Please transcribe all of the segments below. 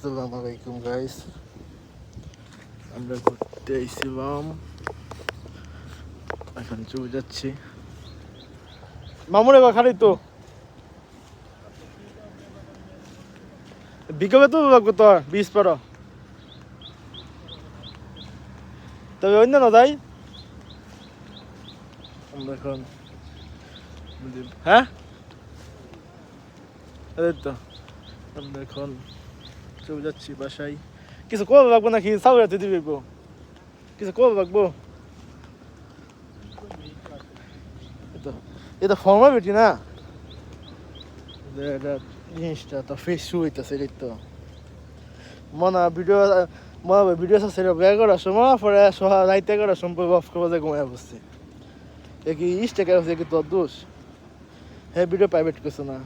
আসসালামু আলাইকুম গাইস, আমরা ঘুরতে আইছিলাম, এখন চলে যাচ্ছি। মামুরে খালি তো বিকেলে তো লাগবে তো 20 পর, তবে অন্য না যাই আমরা এখন। হ্যাঁ এই তো আমরা এখন চলে যাচ্ছি বাসায়। কিছু কল লাগবো নাকি সাউরাতে দিবি? কিছু কল লাগবো? এটা ফর্মালিটি না, এটা জিনিসটা তো ফেস শু হইতেছে। এই তো মনে ভিডিও আছে বের করার সময়, পরে রাইতে করার সময় অফ করে যায় ঘুমায় বসছে। এ কি ইস্টেকার হচ্ছে কি তোর দোষ? হ্যাঁ ভিডিও প্রাইভেট করছে না।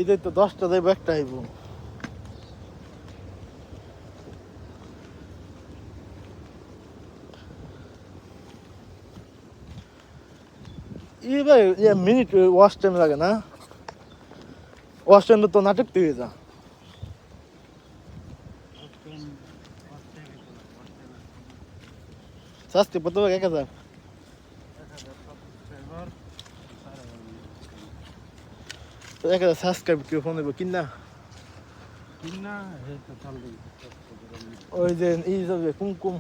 এটাই তো 10টা যাইব, একটা আইব। ভাই মিনিট ওয়াশ টাইম লাগে না? ওয়াশ টাইম তো নাটক দিয়ে যা শাস্তি কত 1000? 1000 সাবস্ক্রাইব কেউ ফোন দেবো কিনা? ওই যে ই যাবে কুমকুম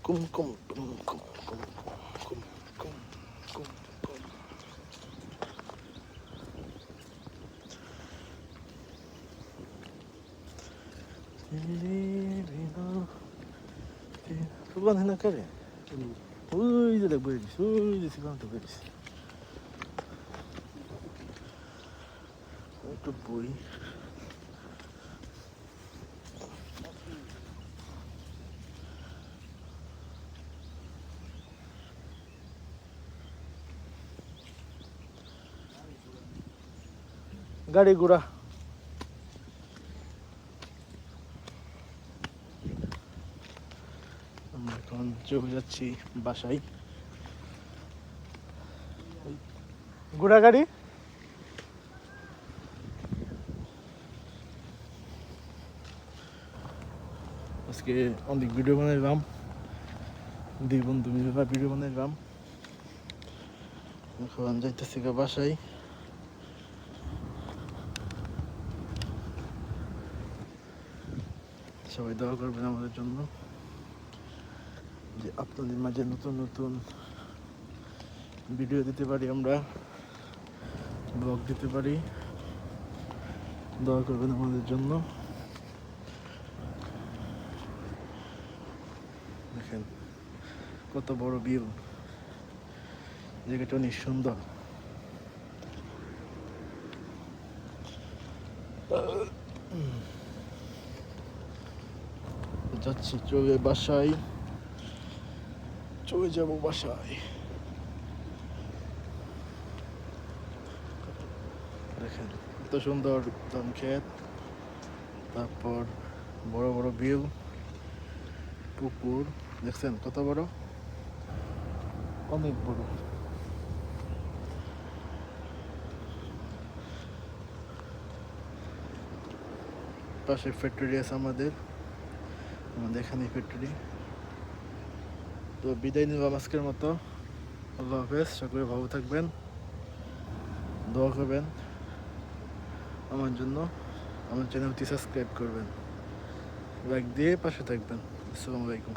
কুমকুম কুমকুম কুমকুম কুমকুম। Tuhan hendak kare. Ui, dia dah beris. Ui, dia sekarang tu beris. Itu boy. Gari gura. আমরা এখন চলে যাচ্ছি বাসায়। ঘোড়া গাড়ি আজকে অনেক ভিডিও বানাইলাম, দুই বন্ধু মিলে ভিডিও বানাইলাম। এখন যাইতেছি বাসায়। সবাই দোয়া করবেন আমাদের জন্য, যে আপনাদের মাঝে নতুন নতুন ভিডিও দিতে পারি, আমরা ব্লগ দিতে পারি। দোয়া করবেন আমাদের জন্য। দেখেন কত বড় ভিউ, জায়গাটা অনেক সুন্দর। যাচ্ছি চলে বাসায়, চলে যাব বাসায়। দেখেন কত সুন্দর ধান ক্ষেত, তারপর বড় বড় বিল, পুকুর। দেখছেন কত বড়, অনেক বড়। পাশে ফ্যাক্টরি আছে আমাদের এখানে ফ্যাক্টরি। তো বিদায় নিলাম আজকের মতো। আল্লাহ হাফেজ, সকলে ভালো থাকবেন, দোয়া করবেন আমার জন্য। আমার চ্যানেলটি সাবস্ক্রাইব করবেন, লাইক দিয়ে পাশে থাকবেন। আসসালামু আলাইকুম।